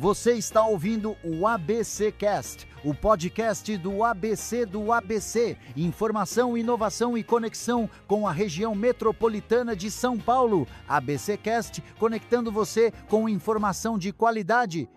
Você está ouvindo o ABC Cast, o podcast do ABC. Informação, inovação e conexão com a região metropolitana de São Paulo. ABC Cast, conectando você com informação de qualidade.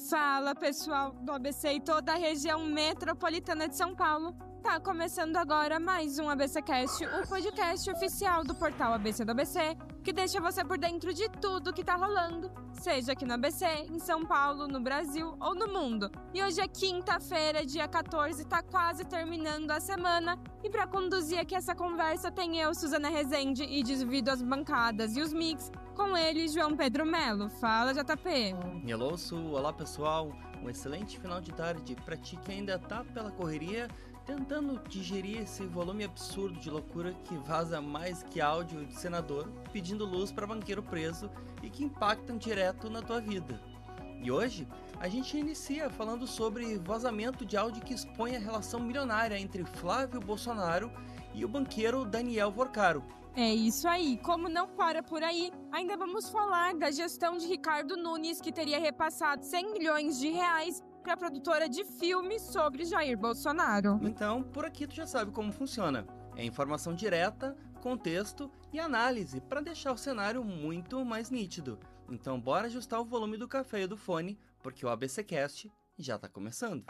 Fala, pessoal do ABC e toda a região metropolitana de São Paulo. Tá começando agora mais um ABC Cast, o podcast oficial do portal ABC do ABC, que deixa você por dentro de tudo que tá rolando, seja aqui no ABC, em São Paulo, no Brasil ou no mundo. E hoje é quinta-feira, dia 14, tá quase terminando a semana. E para conduzir aqui essa conversa tem eu, Suzana Rezende, e divido as bancadas e os mix com ele, João Pedro Melo. Fala, JP. Hello, Su. Olá, pessoal. Um excelente final de tarde pra ti que ainda tá pela correria, tentando digerir esse volume absurdo de loucura que vaza mais que áudio de senador pedindo luz para banqueiro preso e que impactam direto na tua vida. E hoje a gente inicia falando sobre vazamento de áudio que expõe a relação milionária entre Flávio Bolsonaro e o banqueiro Daniel Vorcaro. É isso aí, como não para por aí, ainda vamos falar da gestão de Ricardo Nunes, que teria repassado 100 milhões de reais para a produtora de filmes sobre Jair Bolsonaro. Então, por aqui tu já sabe como funciona. É informação direta, contexto e análise para deixar o cenário muito mais nítido. Então bora ajustar o volume do café e do fone, porque o ABC Cast já tá começando.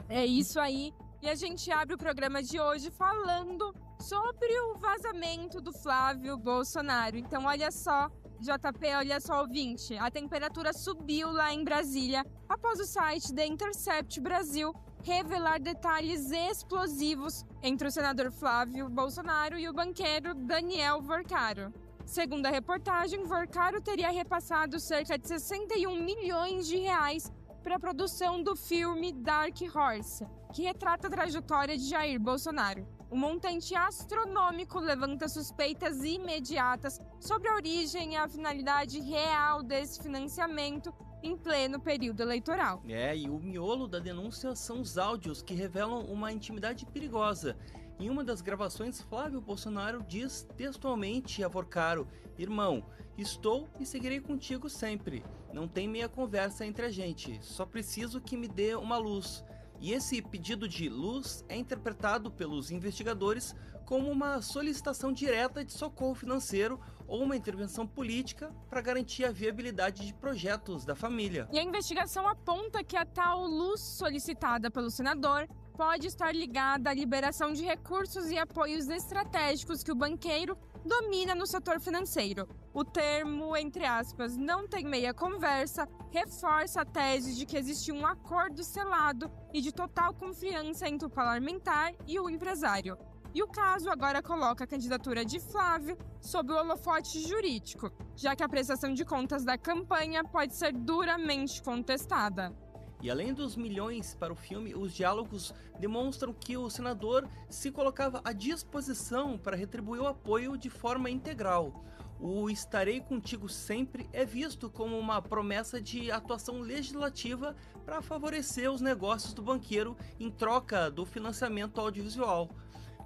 É isso aí, e a gente abre o programa de hoje falando sobre o vazamento do Flávio Bolsonaro. Então olha só, JP, olha só, ouvinte, a temperatura subiu lá em Brasília após o site The Intercept Brasil revelar detalhes explosivos entre o senador Flávio Bolsonaro e o banqueiro Daniel Vorcaro. Segundo a reportagem, Vorcaro teria repassado cerca de 61 milhões de reais para a produção do filme Dark Horse, que retrata a trajetória de Jair Bolsonaro. O montante astronômico levanta suspeitas imediatas sobre a origem e a finalidade real desse financiamento em pleno período eleitoral. E o miolo da denúncia são os áudios que revelam uma intimidade perigosa. Em uma das gravações, Flávio Bolsonaro diz textualmente a Vorcaro: "Irmão, estou e seguirei contigo sempre. Não tem meia conversa entre a gente, só preciso que me dê uma luz." E esse pedido de luz é interpretado pelos investigadores como uma solicitação direta de socorro financeiro ou uma intervenção política para garantir a viabilidade de projetos da família. E a investigação aponta que a tal luz solicitada pelo senador pode estar ligada à liberação de recursos e apoios estratégicos que o banqueiro domina no setor financeiro. O termo, entre aspas, não tem meia conversa, reforça a tese de que existe um acordo selado e de total confiança entre o parlamentar e o empresário. E o caso agora coloca a candidatura de Flávio sob o holofote jurídico, já que a prestação de contas da campanha pode ser duramente contestada. E além dos milhões para o filme, os diálogos demonstram que o senador se colocava à disposição para retribuir o apoio de forma integral. O "estarei contigo sempre" é visto como uma promessa de atuação legislativa para favorecer os negócios do banqueiro em troca do financiamento audiovisual.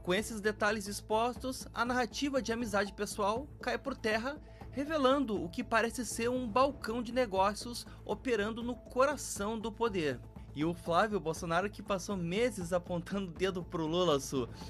Com esses detalhes expostos, a narrativa de amizade pessoal cai por terra, revelando o que parece ser um balcão de negócios operando no coração do poder. E o Flávio Bolsonaro, que passou meses apontando o dedo pro Lula,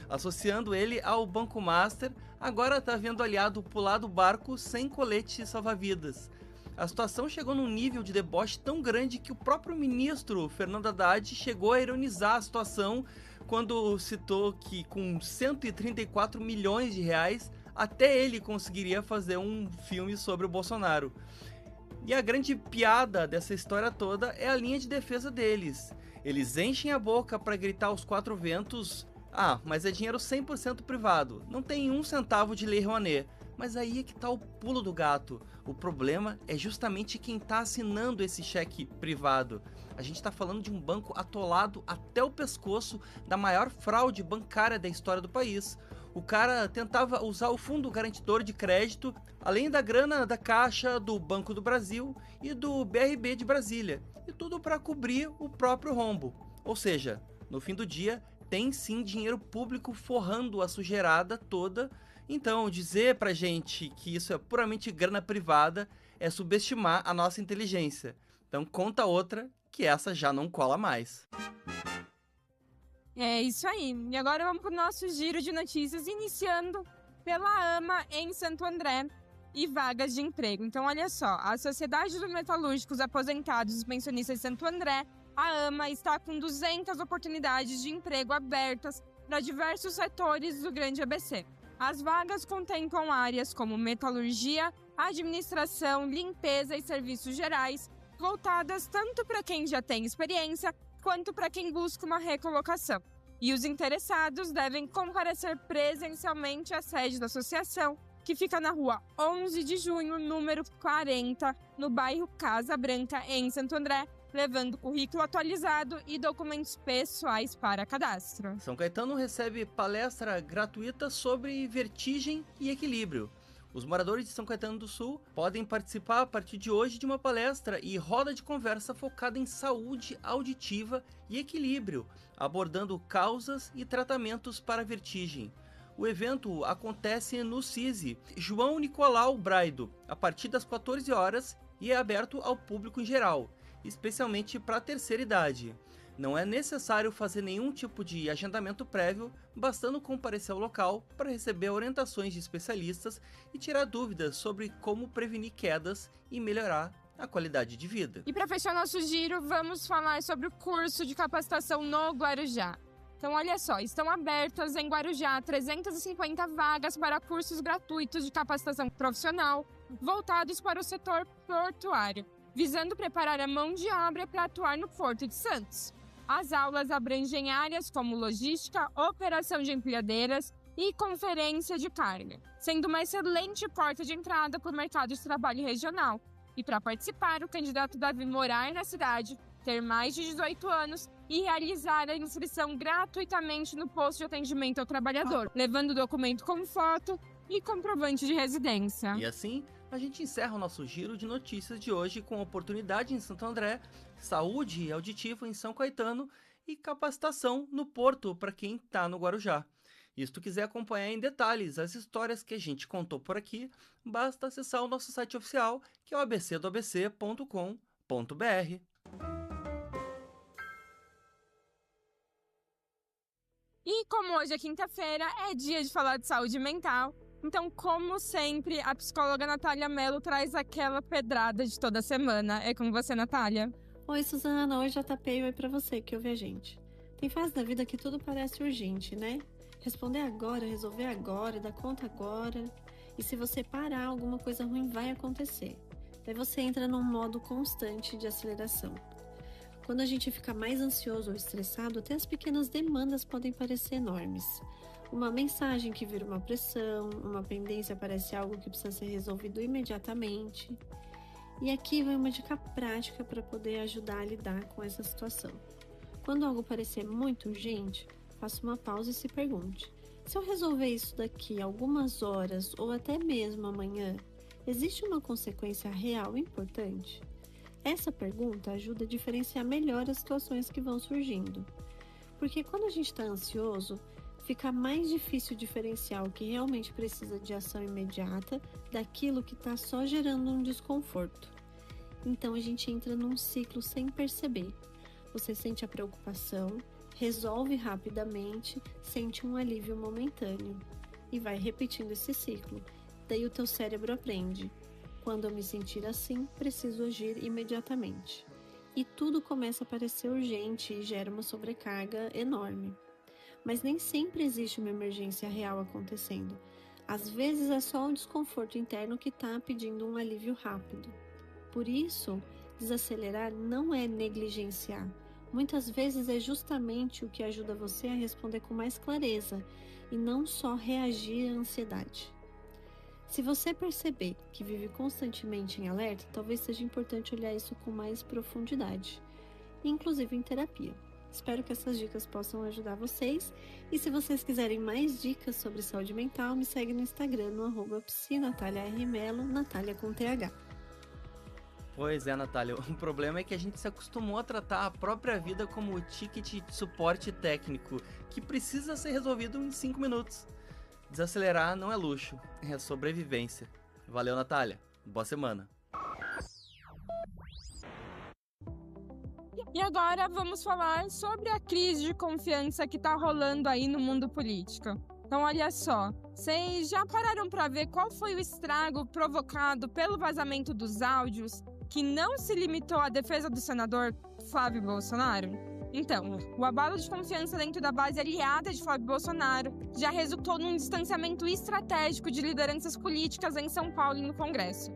associando ele ao Banco Master, agora tá vendo aliado pular do barco sem colete salva-vidas. A situação chegou num nível de deboche tão grande que o próprio ministro Fernando Haddad chegou a ironizar a situação quando citou que com 134 milhões de reais até ele conseguiria fazer um filme sobre o Bolsonaro. E a grande piada dessa história toda é a linha de defesa deles. Eles enchem a boca para gritar aos quatro ventos: "Ah, mas é dinheiro 100% privado, não tem um centavo de Lei Rouanet." Mas aí é que tá o pulo do gato. O problema é justamente quem tá assinando esse cheque privado. A gente tá falando de um banco atolado até o pescoço da maior fraude bancária da história do país. O cara tentava usar o fundo garantidor de crédito, além da grana da Caixa, do Banco do Brasil e do BRB de Brasília. E tudo para cobrir o próprio rombo. Ou seja, no fim do dia, tem sim dinheiro público forrando a sujeirada toda. Então, dizer pra gente que isso é puramente grana privada é subestimar a nossa inteligência. Então conta outra, que essa já não cola mais. É isso aí. E agora vamos para o nosso giro de notícias, iniciando pela AMA em Santo André e vagas de emprego. Então, olha só, a Sociedade dos Metalúrgicos Aposentados e Pensionistas de Santo André, a AMA, está com 200 oportunidades de emprego abertas para diversos setores do Grande ABC. As vagas contemplam áreas como metalurgia, administração, limpeza e serviços gerais, voltadas tanto para quem já tem experiência quanto para quem busca uma recolocação. E os interessados devem comparecer presencialmente à sede da associação, que fica na rua 11 de junho, número 40, no bairro Casa Branca, em Santo André, levando currículo atualizado e documentos pessoais para cadastro. São Caetano recebe palestra gratuita sobre vertigem e equilíbrio. Os moradores de São Caetano do Sul podem participar a partir de hoje de uma palestra e roda de conversa focada em saúde auditiva e equilíbrio, abordando causas e tratamentos para a vertigem. O evento acontece no CISI João Nicolau Braido, a partir das 14 horas e é aberto ao público em geral, especialmente para a terceira idade. Não é necessário fazer nenhum tipo de agendamento prévio, bastando comparecer ao local para receber orientações de especialistas e tirar dúvidas sobre como prevenir quedas e melhorar a qualidade de vida. E para fechar nosso giro, vamos falar sobre o curso de capacitação no Guarujá. Então, olha só, estão abertas em Guarujá 350 vagas para cursos gratuitos de capacitação profissional voltados para o setor portuário, visando preparar a mão de obra para atuar no Porto de Santos. As aulas abrangem áreas como logística, operação de empilhadeiras e conferência de carga, sendo uma excelente porta de entrada para o mercado de trabalho regional. E para participar, o candidato deve morar na cidade, ter mais de 18 anos e realizar a inscrição gratuitamente no posto de atendimento ao trabalhador, levando o documento com foto e comprovante de residência. E assim, a gente encerra o nosso giro de notícias de hoje com oportunidade em Santo André, saúde auditiva em São Caetano e capacitação no Porto para quem está no Guarujá. E se tu quiser acompanhar em detalhes as histórias que a gente contou por aqui, basta acessar o nosso site oficial, que é o abcdoabc.com.br. E como hoje é quinta-feira, é dia de falar de saúde mental. Então, como sempre, a psicóloga Natália Mello traz aquela pedrada de toda semana. É com você, Natália. Oi, Suzana. Oi, JP. Oi pra você que ouve a gente. Tem fase da vida que tudo parece urgente, né? Responder agora, resolver agora, dar conta agora. E se você parar, alguma coisa ruim vai acontecer. Daí você entra num modo constante de aceleração. Quando a gente fica mais ansioso ou estressado, até as pequenas demandas podem parecer enormes. Uma mensagem que vira uma pressão, uma pendência parece algo que precisa ser resolvido imediatamente. E aqui vai uma dica prática para poder ajudar a lidar com essa situação. Quando algo parecer muito urgente, faça uma pausa e se pergunte: se eu resolver isso daqui a algumas horas ou até mesmo amanhã, existe uma consequência real importante? Essa pergunta ajuda a diferenciar melhor as situações que vão surgindo. Porque quando a gente está ansioso, fica mais difícil diferenciar o que realmente precisa de ação imediata daquilo que está só gerando um desconforto. Então a gente entra num ciclo sem perceber. Você sente a preocupação, resolve rapidamente, sente um alívio momentâneo e vai repetindo esse ciclo. Daí o teu cérebro aprende: quando eu me sentir assim, preciso agir imediatamente. E tudo começa a parecer urgente e gera uma sobrecarga enorme. Mas nem sempre existe uma emergência real acontecendo. Às vezes é só um desconforto interno que está pedindo um alívio rápido. Por isso, desacelerar não é negligenciar. Muitas vezes é justamente o que ajuda você a responder com mais clareza e não só reagir à ansiedade. Se você perceber que vive constantemente em alerta, talvez seja importante olhar isso com mais profundidade, inclusive em terapia. Espero que essas dicas possam ajudar vocês. E se vocês quiserem mais dicas sobre saúde mental, me segue no Instagram, no @psinataliarmelo, Natália com TH. Pois é, Natália, o problema é que a gente se acostumou a tratar a própria vida como ticket de suporte técnico, que precisa ser resolvido em 5 minutos. Desacelerar não é luxo, é sobrevivência. Valeu, Natália. Boa semana. E agora vamos falar sobre a crise de confiança que tá rolando aí no mundo político. Então olha só, vocês já pararam para ver qual foi o estrago provocado pelo vazamento dos áudios que não se limitou à defesa do senador Flávio Bolsonaro? Então, o abalo de confiança dentro da base aliada de Flávio Bolsonaro já resultou num distanciamento estratégico de lideranças políticas em São Paulo e no Congresso.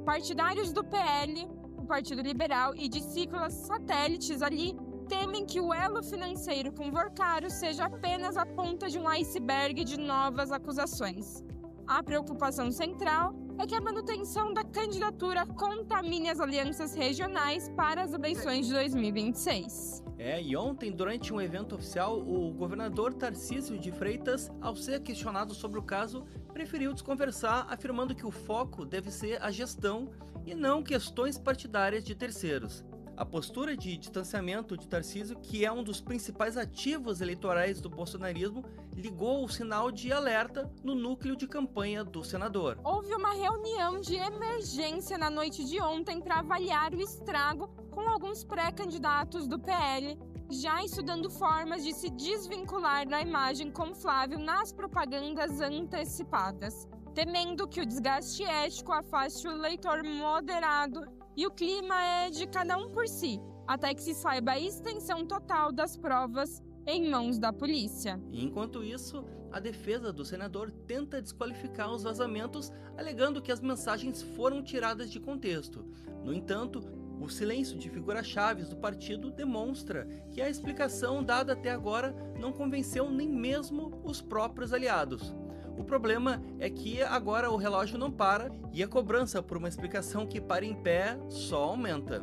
Partidários do PL, o Partido Liberal e de ciclos satélites ali temem que o elo financeiro com Vorcaro seja apenas a ponta de um iceberg de novas acusações. A preocupação central é que a manutenção da candidatura contamine as alianças regionais para as eleições de 2026. E ontem, durante um evento oficial, o governador Tarcísio de Freitas, ao ser questionado sobre o caso, preferiu desconversar, afirmando que o foco deve ser a gestão e não questões partidárias de terceiros. A postura de distanciamento de Tarcísio, que é um dos principais ativos eleitorais do bolsonarismo, ligou o sinal de alerta no núcleo de campanha do senador. Houve uma reunião de emergência na noite de ontem para avaliar o estrago com alguns pré-candidatos do PL, já estudando formas de se desvincular da imagem com Flávio nas propagandas antecipadas, temendo que o desgaste ético afaste o eleitor moderado. E o clima é de cada um por si, até que se saiba a extensão total das provas em mãos da polícia. Enquanto isso, a defesa do senador tenta desqualificar os vazamentos, alegando que as mensagens foram tiradas de contexto. No entanto, o silêncio de figuras-chave do partido demonstra que a explicação dada até agora não convenceu nem mesmo os próprios aliados. O problema é que agora o relógio não para e a cobrança por uma explicação que para em pé só aumenta.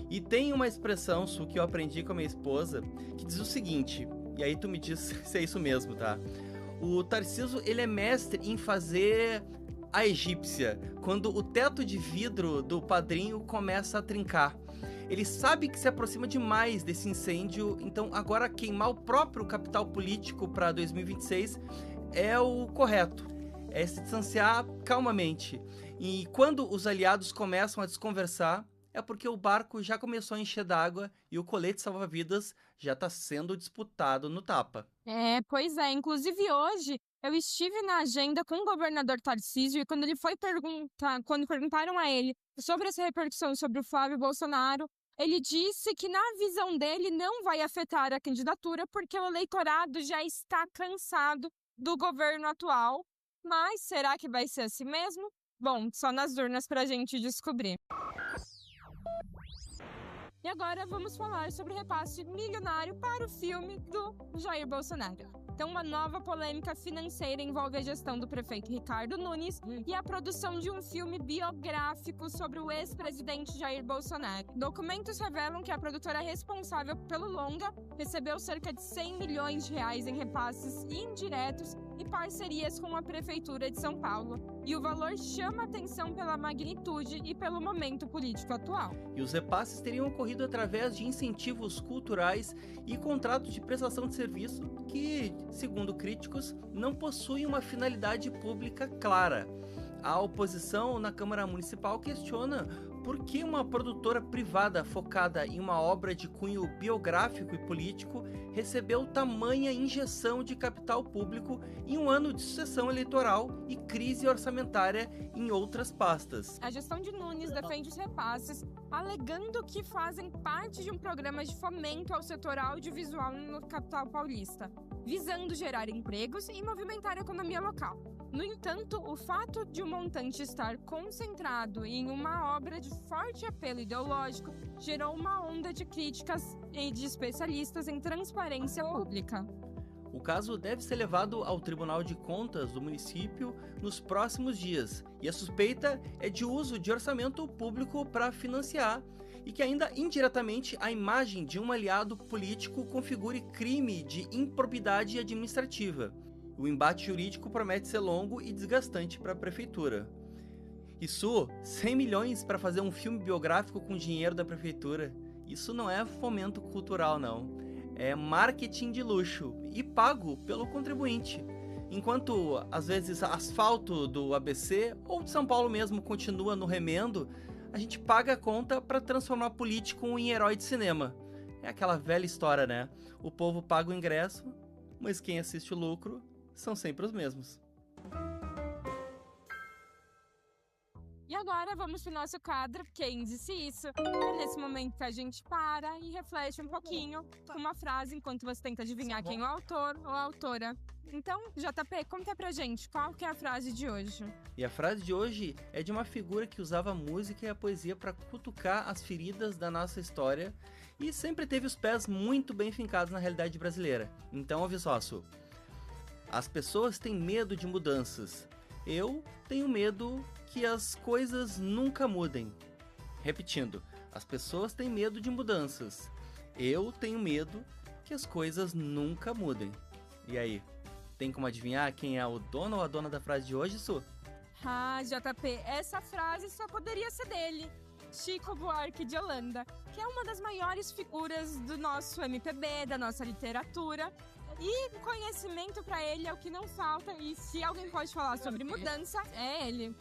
E tem uma expressão, Su, que eu aprendi com a minha esposa, que diz o seguinte, e aí tu me diz se é isso mesmo, tá? O Tarcísio, ele é mestre em fazer a egípcia, quando o teto de vidro do padrinho começa a trincar. Ele sabe que se aproxima demais desse incêndio, então agora queimar o próprio capital político para 2026 é o correto, é se distanciar calmamente. E quando os aliados começam a desconversar, é porque o barco já começou a encher d'água e o colete salva-vidas já está sendo disputado no tapa. Pois é. Inclusive hoje eu estive na agenda com o governador Tarcísio e quando quando perguntaram a ele sobre essa repercussão sobre o Flávio Bolsonaro, ele disse que na visão dele não vai afetar a candidatura porque o eleitorado já está cansado do governo atual. Mas será que vai ser assim mesmo? Bom, só nas urnas pra gente descobrir. E agora vamos falar sobre o repasse milionário para o filme do Jair Bolsonaro. Então, uma nova polêmica financeira envolve a gestão do prefeito Ricardo Nunes e a produção de um filme biográfico sobre o ex-presidente Jair Bolsonaro. Documentos revelam que a produtora responsável pelo longa recebeu cerca de 100 milhões de reais em repasses indiretos e parcerias com a Prefeitura de São Paulo. E o valor chama atenção pela magnitude e pelo momento político atual. E os repasses teriam ocorrido através de incentivos culturais e contratos de prestação de serviço que, segundo críticos, não possuem uma finalidade pública clara. A oposição na Câmara Municipal questiona por que uma produtora privada focada em uma obra de cunho biográfico e político recebeu tamanha injeção de capital público em um ano de sucessão eleitoral e crise orçamentária em outras pastas. A gestão de Nunes defende os repasses, alegando que fazem parte de um programa de fomento ao setor audiovisual no capital paulista, visando gerar empregos e movimentar a economia local. No entanto, o fato de o montante estar concentrado em uma obra de forte apelo ideológico gerou uma onda de críticas e de especialistas em transparência pública. O caso deve ser levado ao Tribunal de Contas do município nos próximos dias, e a suspeita é de uso de orçamento público para financiar, e que ainda indiretamente a imagem de um aliado político configure crime de improbidade administrativa. O embate jurídico promete ser longo e desgastante para a prefeitura. Isso, 100 milhões para fazer um filme biográfico com dinheiro da prefeitura, isso não é fomento cultural não, é marketing de luxo e pago pelo contribuinte. Enquanto, às vezes, asfalto do ABC ou de São Paulo mesmo continua no remendo, a gente paga a conta para transformar político em herói de cinema. É aquela velha história, né? O povo paga o ingresso, mas quem assiste o lucro são sempre os mesmos. E agora vamos pro nosso quadro Quem Disse Isso? É nesse momento que a gente para e reflete um pouquinho com uma frase enquanto você tenta adivinhar quem é o autor ou a autora. Então, JP, conta pra gente qual que é a frase de hoje. E a frase de hoje é de uma figura que usava a música e a poesia para cutucar as feridas da nossa história e sempre teve os pés muito bem fincados na realidade brasileira. Então, ouve só, Su. As pessoas têm medo de mudanças. Eu tenho medo que as coisas nunca mudem. Repetindo, as pessoas têm medo de mudanças. Eu tenho medo que as coisas nunca mudem. E aí, tem como adivinhar quem é o dono ou a dona da frase de hoje, Su? Ah, JP, essa frase só poderia ser dele, Chico Buarque de Holanda, que é uma das maiores figuras do nosso MPB, da nossa literatura. E conhecimento pra ele é o que não falta, e se alguém pode falar sobre mudança, é ele.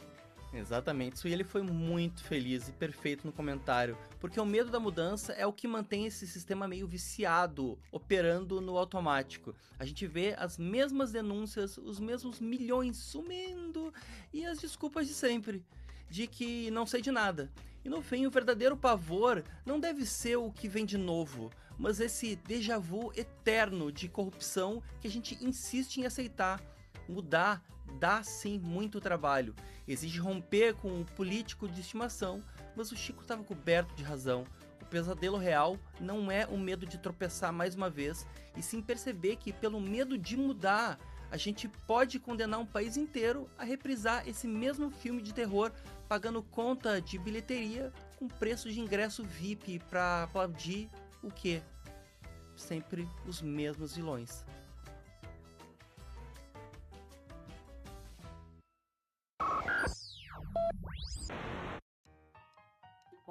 Exatamente, Su, e ele foi muito feliz e perfeito no comentário, porque o medo da mudança é o que mantém esse sistema meio viciado, operando no automático. A gente vê as mesmas denúncias, os mesmos milhões sumindo e as desculpas de sempre, de que não sei de nada. E no fim, o verdadeiro pavor não deve ser o que vem de novo, mas esse déjà vu eterno de corrupção que a gente insiste em aceitar. Mudar dá sim muito trabalho, exige romper com o político de estimação, mas o Chico estava coberto de razão. O pesadelo real não é o medo de tropeçar mais uma vez, e sim perceber que pelo medo de mudar, a gente pode condenar um país inteiro a reprisar esse mesmo filme de terror, pagando conta de bilheteria com preço de ingresso VIP para aplaudir o quê? Sempre os mesmos vilões.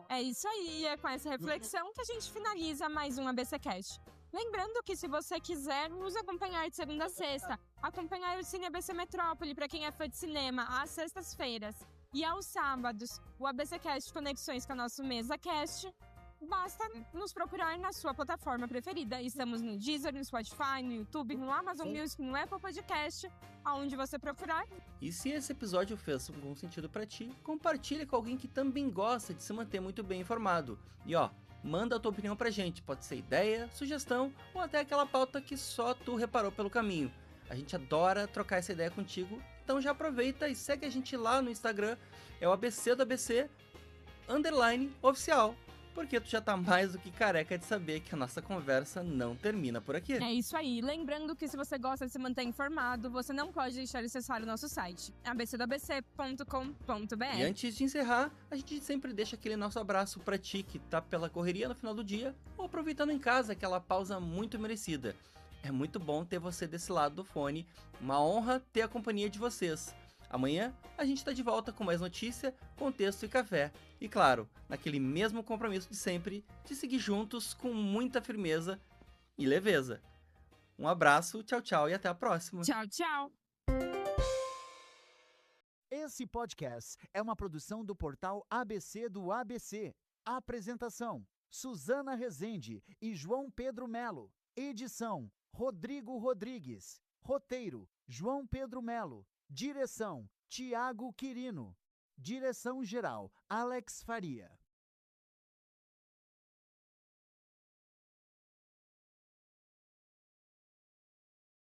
É isso aí, é com essa reflexão que a gente finaliza mais um ABC Cast. Lembrando que se você quiser nos acompanhar de segunda a sexta, acompanhar o Cine ABC Metrópole para quem é fã de cinema às sextas-feiras e aos sábados o ABC Cast Conexões com a nossa mesa cast, basta nos procurar na sua plataforma preferida. Estamos no Deezer, no Spotify, no YouTube, no Amazon Music, no Apple Podcast, aonde você procurar. E se esse episódio fez algum sentido pra ti, compartilha com alguém que também gosta de se manter muito bem informado. E ó, manda a tua opinião pra gente, pode ser ideia, sugestão ou até aquela pauta que só tu reparou pelo caminho. A gente adora trocar essa ideia contigo, então já aproveita e segue a gente lá no Instagram, é o ABC do ABC _oficial. Porque tu já tá mais do que careca de saber que a nossa conversa não termina por aqui. É isso aí. Lembrando que se você gosta de se manter informado, você não pode deixar de acessar o nosso site, abcdoabc.com.br. E antes de encerrar, a gente sempre deixa aquele nosso abraço pra ti que tá pela correria no final do dia ou aproveitando em casa aquela pausa muito merecida. É muito bom ter você desse lado do fone, uma honra ter a companhia de vocês. Amanhã a gente tá de volta com mais notícia, contexto e café. E claro, naquele mesmo compromisso de sempre, de seguir juntos com muita firmeza e leveza. Um abraço, tchau, tchau e até a próxima. Tchau, tchau. Esse podcast é uma produção do portal ABC do ABC. Apresentação: Suzana Rezende e João Pedro Melo. Edição: Rodrigo Rodrigues. Roteiro: João Pedro Melo. Direção: Tiago Quirino. Direção-geral: Alex Faria.